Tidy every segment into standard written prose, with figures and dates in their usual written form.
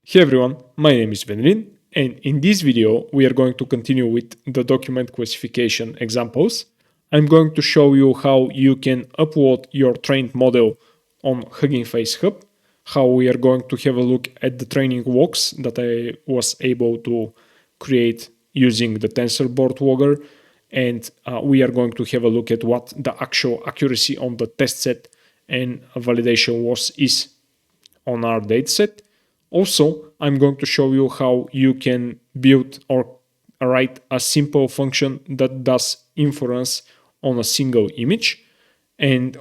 Hey everyone, my name is Venrin, and in this video we are going to continue with the document classification examples. I'm going to show you how you can upload your trained model on HuggingFace Hub, how we are going to have a look at the training walks that I was able to create using the TensorBoard logger, and we are going to have a look at what the actual accuracy on the test set and validation loss is on our dataset. Also, I'm going to show you how you can build or write a simple function that does inference on a single image. And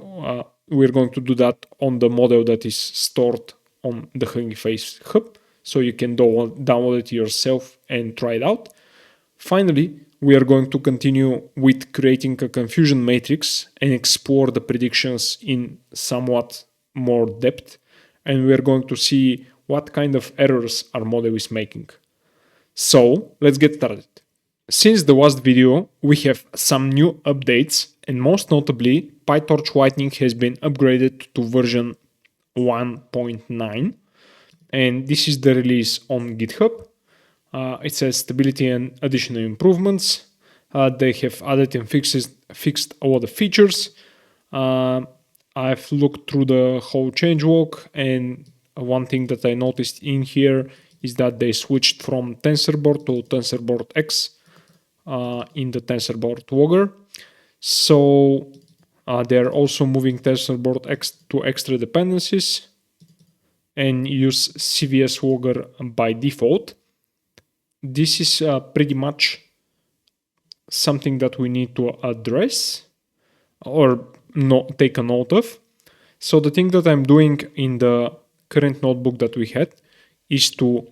we're going to do that on the model that is stored on the HuggingFace Hub. So you can download it yourself and try it out. Finally, we are going to continue with creating a confusion matrix and explore the predictions in somewhat more depth. And we are going to see what kind of errors our model is making. So let's get started. Since the last video, we have some new updates, and most notably, PyTorch Lightning has been upgraded to version 1.9, and this is the release on GitHub. It says stability and additional improvements. They have added and fixed a lot of features. I've looked through the whole changelog, and one thing that I noticed in here is that they switched from TensorBoard to TensorBoard X in the TensorBoard logger. So they're also moving TensorBoard X to extra dependencies and use CVS logger by default. This is pretty much something that we need to address or take a note of. So the thing that I'm doing in the current notebook that we had is to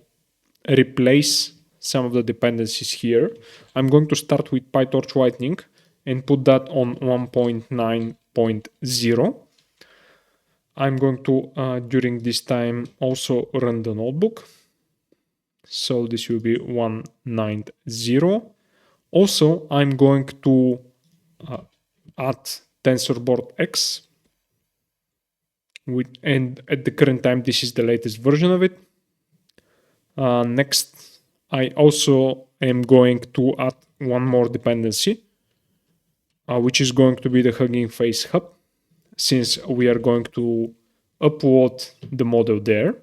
replace some of the dependencies here. I'm going to start with PyTorch Lightning and put that on 1.9.0. I'm going to, during this time, also run the notebook. So this will be 1.9.0. Also, I'm going to add TensorBoard X. And at the current time, this is the latest version of it. Next, I also am going to add one more dependency, which is going to be the HuggingFace Hub, since we are going to upload the model there.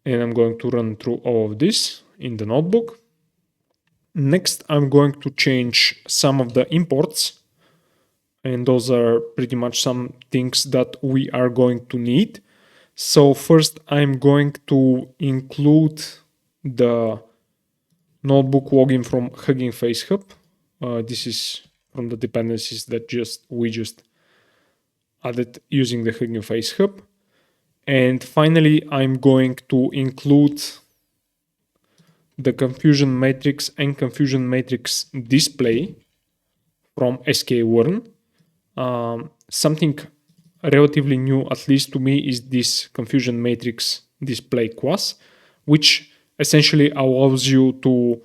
And I'm going to run through all of this in the notebook. Next, I'm going to change some of the imports. And those are pretty much some things that we are going to need. So first, I'm going to include the notebook login from HuggingFace Hub. This is from the dependencies that we just added using the HuggingFace Hub. And finally, I'm going to include the confusion matrix and confusion matrix display from sklearn. Something relatively new, at least to me, is this confusion matrix display class, which essentially allows you to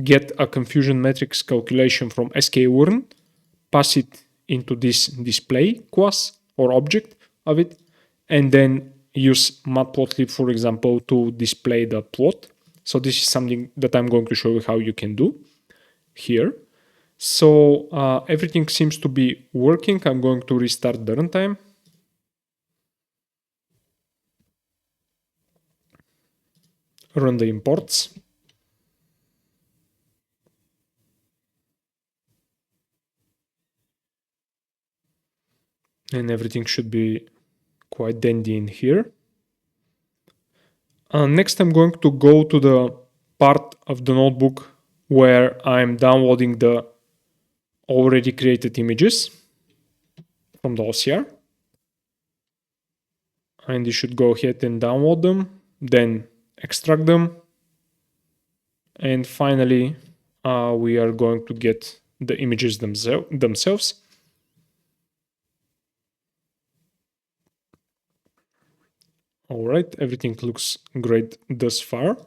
get a confusion matrix calculation from sklearn, pass it into this display class or object of it, and then use matplotlib, for example, to display the plot. So this is something that I'm going to show you how you can do here. So everything seems to be working. I'm going to restart the runtime. Run the imports. And everything should be quite dandy in here. Next, I'm going to go to the part of the notebook where I'm downloading the already created images from the OCR. And you should go ahead and download them, then extract them. And finally, we are going to get the images themselves. All right, everything looks great thus far.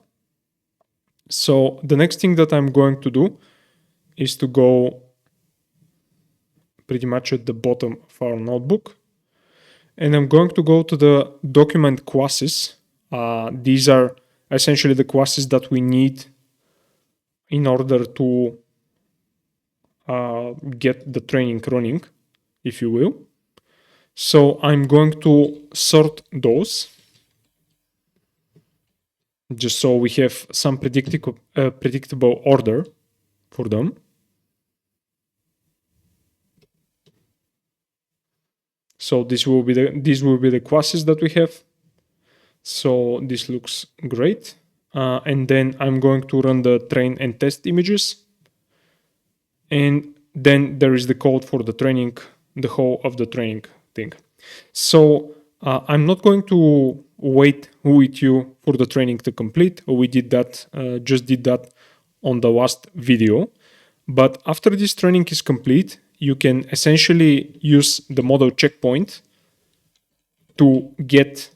So the next thing that I'm going to do is to go pretty much at the bottom of our notebook And I'm going to go to the document classes. These are essentially the classes that we need in order to get the training running, if you will. So I'm going to sort those just so we have some predictable order for them. So these will be the classes that we have. So this looks great. And then I'm going to run the train and test images. And then there is the code for the training, the whole of the training thing. So I'm not going to wait with you for the training to complete. We did that, just did that on the last video. But after this training is complete, you can essentially use the model checkpoint to get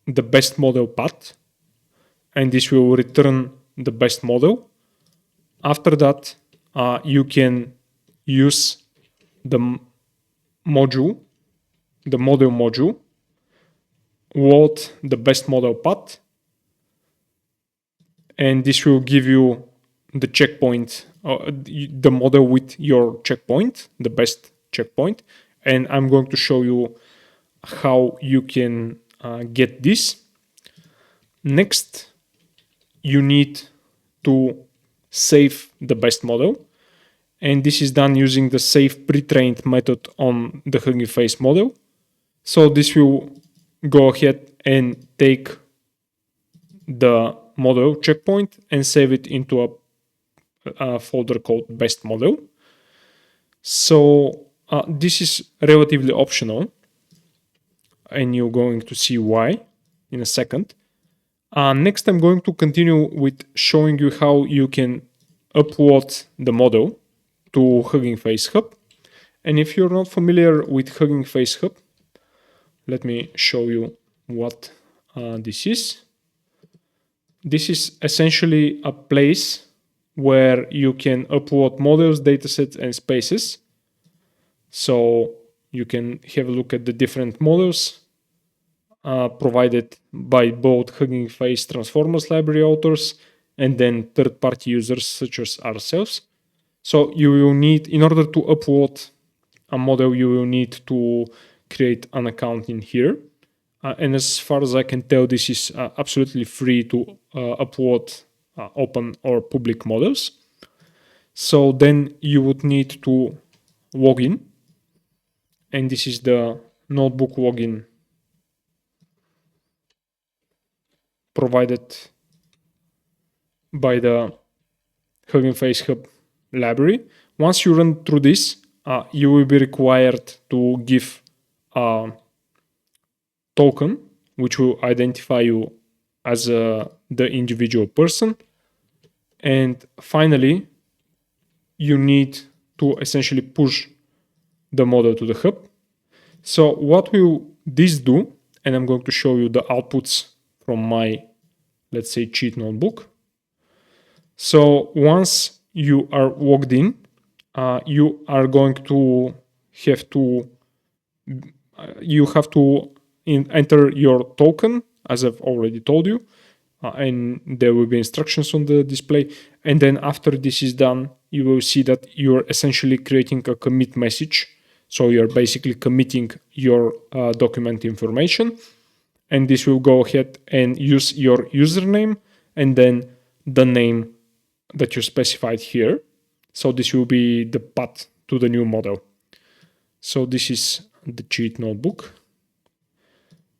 the best model path, and this will return the best model. After that, you can use the model module, load the best model path, and this will give you the checkpoint, the model with your checkpoint, the best checkpoint. And I'm going to show you how you can get this. Next, you need to save the best model. And this is done using the save pre-trained method on the HuggingFace model. So this will go ahead and take the model checkpoint and save it into a folder called best model. So this is relatively optional, and you're going to see why in a second. Next, I'm going to continue with showing you how you can upload the model to HuggingFace Hub. And if you're not familiar with HuggingFace Hub, let me show you what this is. This is essentially a place where you can upload models, datasets, and spaces. So you can have a look at the different models provided by both HuggingFace Transformers library authors and then third-party users such as ourselves. So you will need, in order to upload a model, you will need to create an account in here. And as far as I can tell, this is absolutely free to upload open or public models. So then you would need to log in. And this is the notebook login provided by the HuggingFace Hub library. Once you run through this, you will be required to give a token which will identify you as the individual person. And finally, you need to essentially push the model to the hub. So what will this do? And I'm going to show you the outputs from my, let's say, cheat notebook. So once you are logged in, you are going to have to enter your token, as I've already told you, and there will be instructions on the display. And then after this is done, you will see that you're essentially creating a commit message. So you're basically committing your document information, and this will go ahead and use your username and then the name that you specified here. So this will be the path to the new model. So this is the cheat notebook.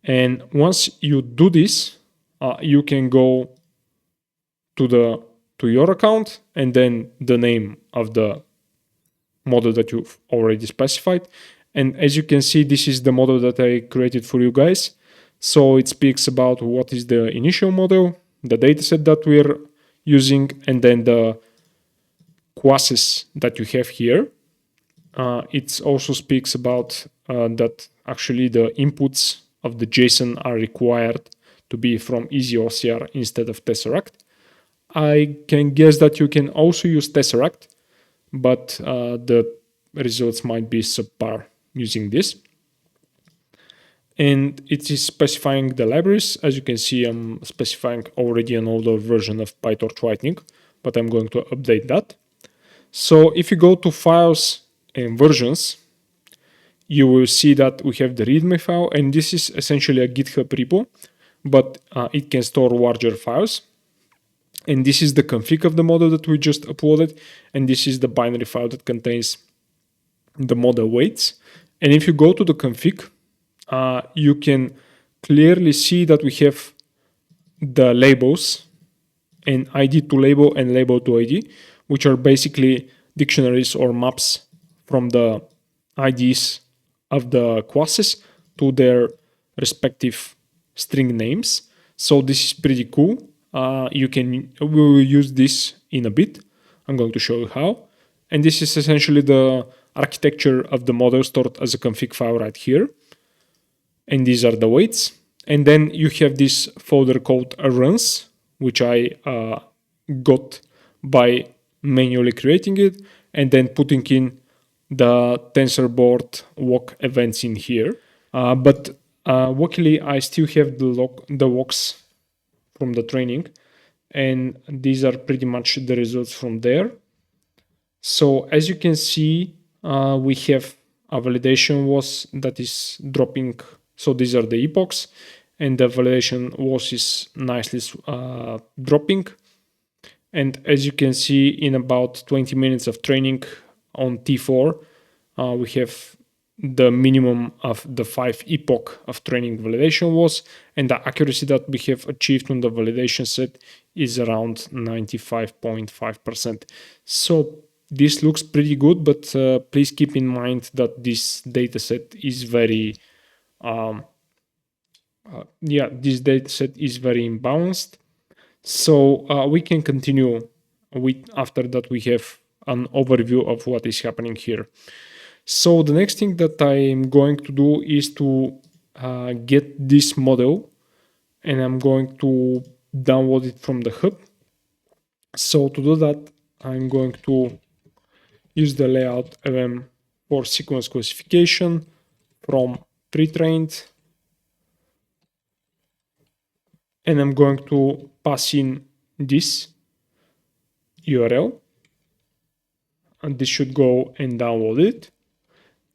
And once you do this, you can go to your account and then the name of the model that you've already specified. And as you can see, this is the model that I created for you guys. So it speaks about what is the initial model, the dataset that we're using, and then the classes that you have here. It also speaks about that actually the inputs of the JSON are required to be from EasyOCR instead of Tesseract. I can guess that you can also use Tesseract, but the results might be subpar using this. and it is specifying the libraries. As you can see, I'm specifying already an older version of PyTorch Lightning, but I'm going to update that. So if you go to files and versions, you will see that we have the README file, and this is essentially a GitHub repo, but it can store larger files. And this is the config of the model that we just uploaded, and this is the binary file that contains the model weights. And if you go to the config, you can clearly see that we have the labels and ID to label and label to ID, which are basically dictionaries or maps from the IDs of the classes to their respective string names. So this is pretty cool. We will use this in a bit. I'm going to show you how. And this is essentially the architecture of the model stored as a config file right here. And these are the weights. And then you have this folder called runs, which I got by manually creating it and then putting in the TensorBoard walk events in here. But luckily, I still have the logs from the training, and these are pretty much the results from there. So as you can see, we have a validation loss that is dropping. So these are the epochs, and the validation loss is nicely dropping. And as you can see, in about 20 minutes of training on T4, we have the minimum of the 5 epoch of training validation loss, and the accuracy that we have achieved on the validation set is around 95.5%. So this looks pretty good, but please keep in mind that this dataset is very this dataset is very imbalanced. So we can continue with, after that we have an overview of what is happening here. So the next thing that I'm going to do is to get this model, and I'm going to download it from the hub. So to do that, I'm going to use the LayoutLM for sequence classification from pre-trained, and I'm going to pass in this URL, and this should go and download it.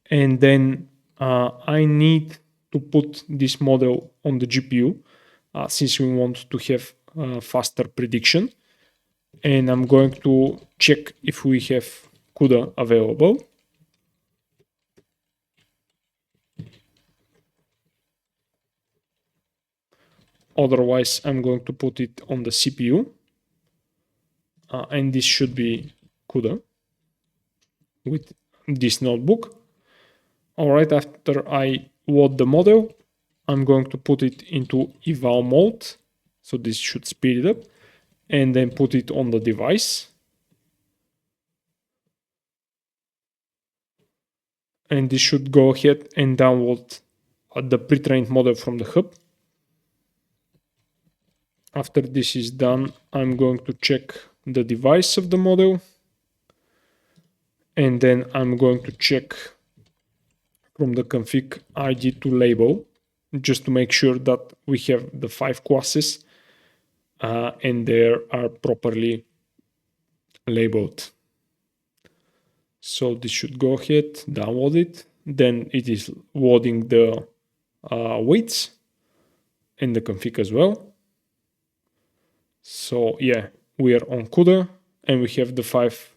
And then I need to put this model on the GPU since we want to have faster prediction. And I'm going to check if we have CUDA available. Otherwise, I'm going to put it on the CPU. And this should be CUDA with this notebook. All right, after I load the model, I'm going to put it into eval mode. So this should speed it up, and then put it on the device. And this should go ahead and download the pre-trained model from the hub. After this is done, I'm going to check the device of the model. And then I'm going to check from the config ID to label, just to make sure that we have the 5 classes and they are properly labeled. So this should go ahead, download it. Then it is loading the weights and the config as well. So yeah, we are on CUDA and we have the 5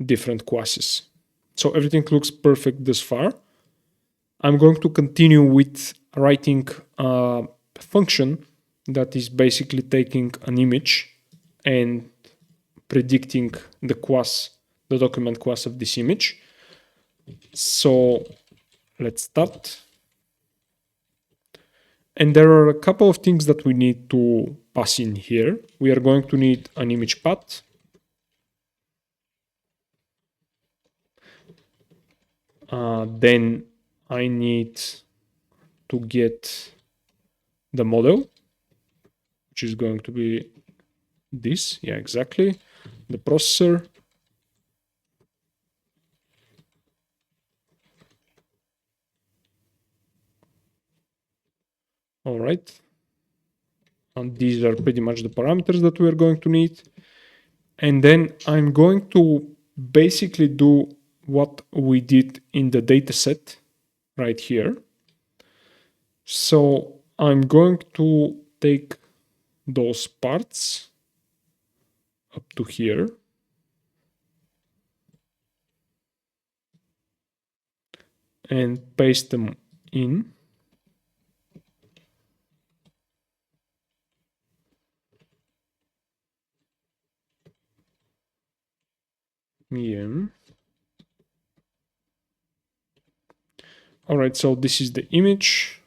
different classes. So everything looks perfect thus far. I'm going to continue with writing a function that is basically taking an image and predicting the class, the document class of this image. So let's start. And there are a couple of things that we need to pass in here. We are going to need an image path. Then I need to get the model, which is going to be this. Yeah, exactly. The processor. All right. And these are pretty much the parameters that we're going to need. And then I'm going to basically do what we did in the dataset right here. So I'm going to take those parts up to here and paste them in. Yeah. All right, so this is the image.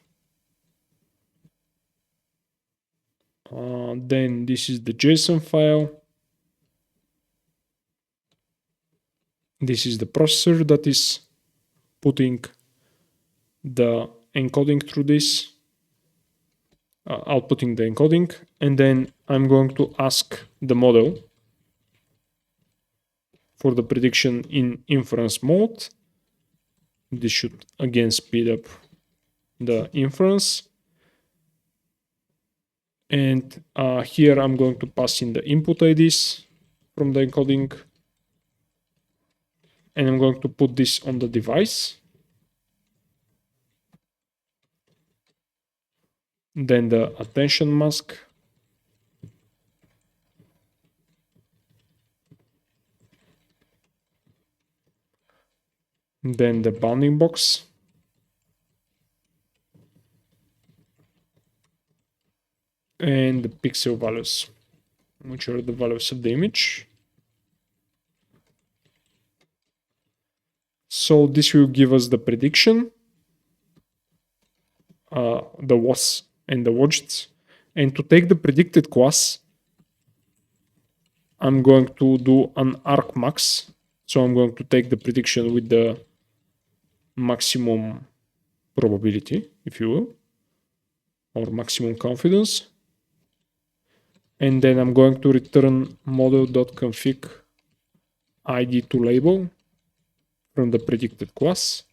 Then this is the JSON file. This is the processor that is putting the encoding through this, outputting the encoding. And then I'm going to ask the model for the prediction in inference mode. This should again speed up the inference. And here I'm going to pass in the input IDs from the encoding. And I'm going to put this on the device. Then the attention mask. Then the bounding box. And the pixel values, which are the values of the image. So this will give us the prediction, the was and the widgets. And to take the predicted class, I'm going to do an argmax. So I'm going to take the prediction with the maximum probability, if you will, or maximum confidence. And then I'm going to return model.config ID to label from the predicted class.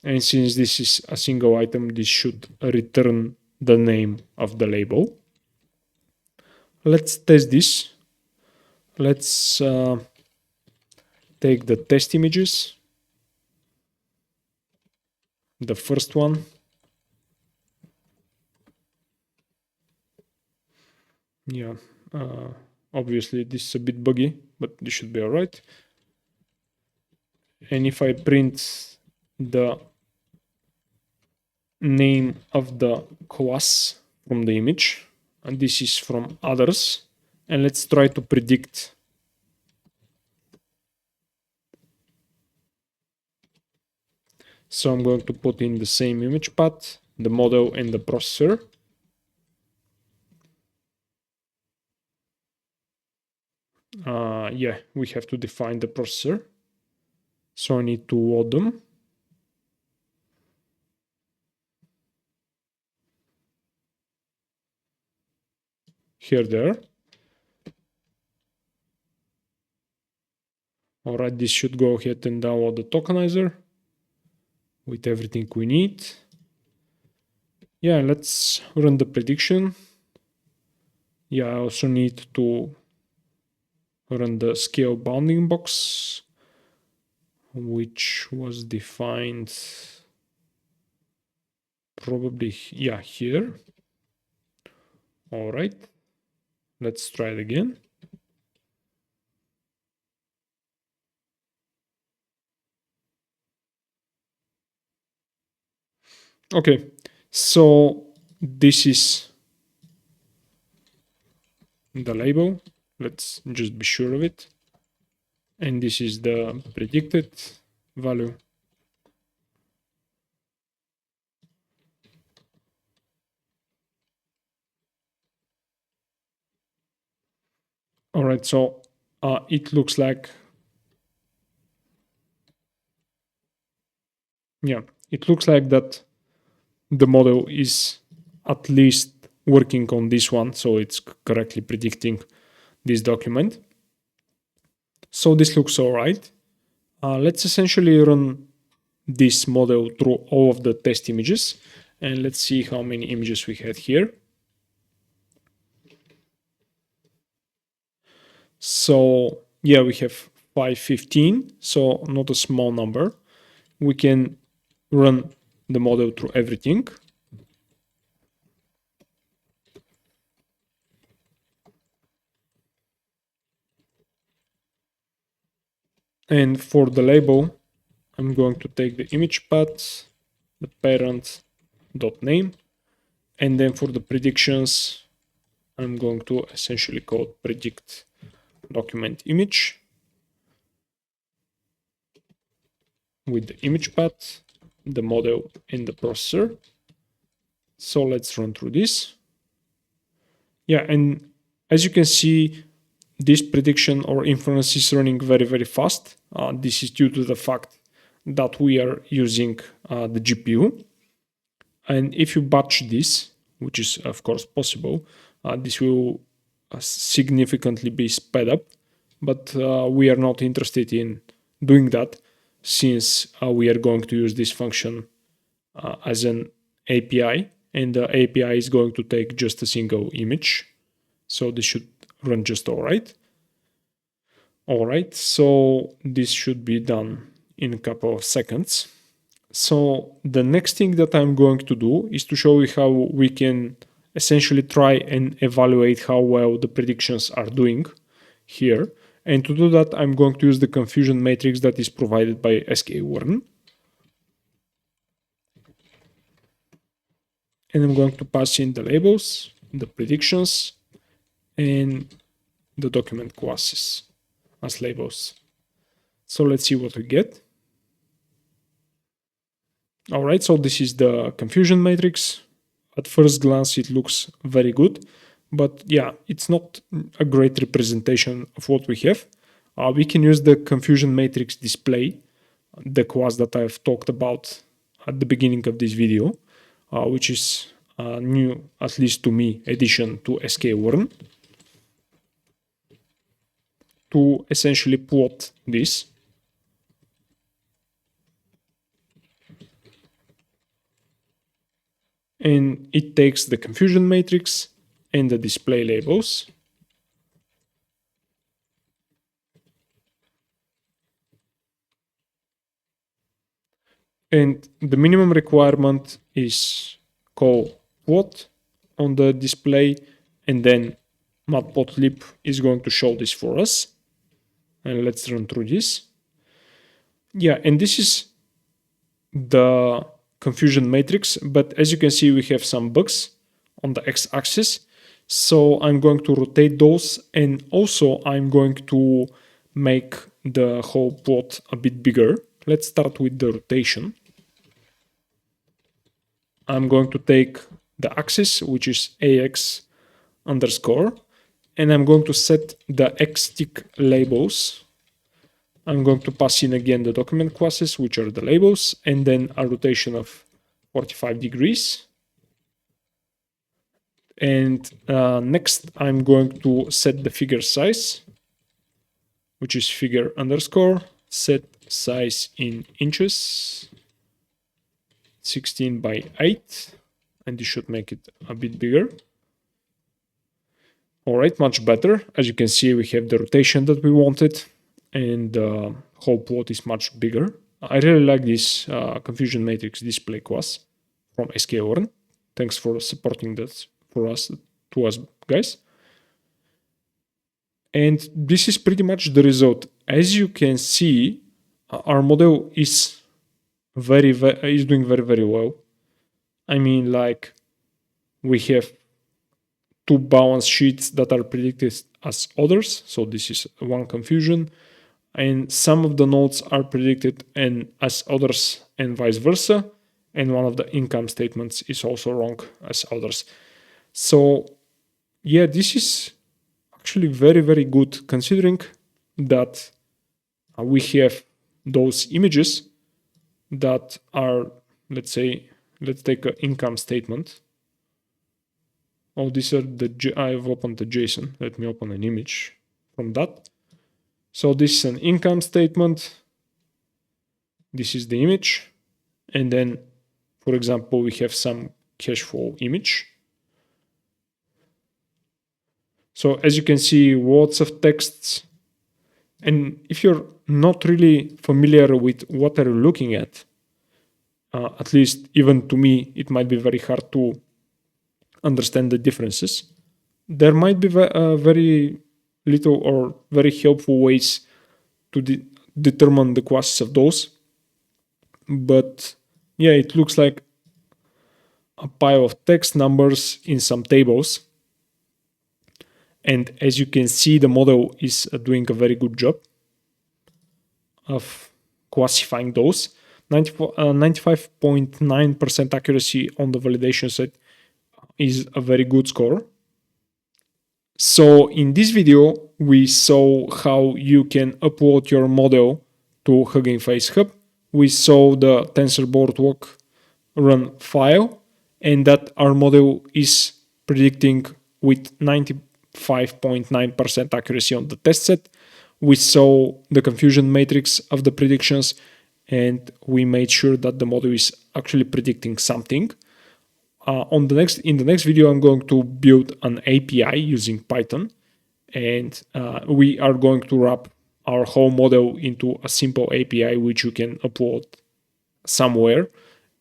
And since this is a single item, this should return the name of the label. Let's test this. Let's take the test images. The first one. Yeah, obviously this is a bit buggy, but this should be all right. And if I print the name of the class from the image, and this is from others, and let's try to predict. So I'm going to put in the same image path, the model and the processor. Yeah, we have to define the processor. So I need to load them. Here they are. All right, this should go ahead and download the tokenizer with everything we need. Yeah, let's run the prediction. Yeah, I also need to run the scale bounding box, which was defined probably, yeah, here. All right, let's try it again. Okay, so this is the label. Let's just be sure of it. And this is the predicted value. All right, so it looks like, yeah, it looks like that the model is at least working on this one, so it's correctly predicting this document. So this looks all right. Let's essentially run this model through all of the test images, And let's see how many images we had here. So yeah, we have 515, so not a small number. We can run the model through everything. And for the label, I'm going to take the image path, the parent dot name, and then for the predictions, I'm going to essentially code predict document image with the image path, the model, and the processor. So let's run through this. Yeah, and as you can see, this prediction or inference is running very, very fast. This is due to the fact that we are using the GPU. And if you batch this, which is of course possible, this will significantly be sped up. But we are not interested in doing that since we are going to use this function as an API, and the API is going to take just a single image. So this should run just all right. All right, so this should be done in a couple of seconds. So the next thing that I'm going to do is to show you how we can essentially try and evaluate how well the predictions are doing here. And to do that, I'm going to use the confusion matrix that is provided by skwarn. And I'm going to pass in the labels, the predictions, and the document classes as labels. So let's see what we get. All right, so this is the confusion matrix. At first glance, it looks very good, but yeah, it's not a great representation of what we have. We can use the confusion matrix display, the class that I've talked about at the beginning of this video, which is a new, at least to me, addition to skwarn, to essentially plot this. And it takes the confusion matrix and the display labels. And the minimum requirement is call plot on the display, and then matplotlib is going to show this for us. And let's run through this. Yeah, and this is the confusion matrix, but as you can see, we have some bugs on the x-axis. So I'm going to rotate those, and also I'm going to make the whole plot a bit bigger. Let's start with the rotation. I'm going to take the axis, which is ax underscore, and I'm going to set the xtick labels. I'm going to pass in again the document classes, which are the labels, and then a rotation of 45 degrees. And next, I'm going to set the figure size, which is figure underscore, set size in inches, 16 by 8, and this should make it a bit bigger. All right, much better. As you can see, we have the rotation that we wanted, and the whole plot is much bigger. I really like this confusion matrix display class from skwarn. Thanks for supporting that for us, to us guys. And this is pretty much the result. As you can see, our model is doing very, very well. I mean, like, we have two balance sheets that are predicted as others. So this is one confusion. And some of the nodes are predicted and as others and vice versa. And one of the income statements is also wrong as others. So yeah, this is actually very, very good, considering that we have those images that are, let's take an income statement. Oh, these are I've opened the JSON. Let me open an image from that. So this is an income statement. This is the image. And then For example, we have some cash flow image. So as you can see, lots of texts. And if you're not really familiar with what are you looking at least even to me, it might be very hard to understand the differences. There might be very little or very helpful ways to determine the classes of those. But yeah, it looks like a pile of text numbers in some tables. And as you can see, the model is doing a very good job of classifying those. 95.9% accuracy on the validation set is a very good score. So in this video, we saw how you can upload your model to HuggingFace Hub. We saw the TensorBoard walk run file, and that our model is predicting with 95.9% accuracy on the test set. We saw the confusion matrix of the predictions, and we made sure that the model is actually predicting something. In the next video, I'm going to build an API using Python, and we are going to wrap our whole model into a simple API which you can upload somewhere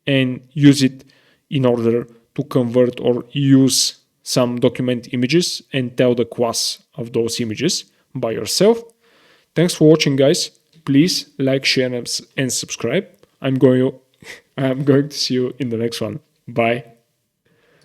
and use it in order to convert or use some document images and tell the class of those images by yourself. Thanks for watching, guys. Please like, share, and subscribe. I'm going to see you in the next one. Bye.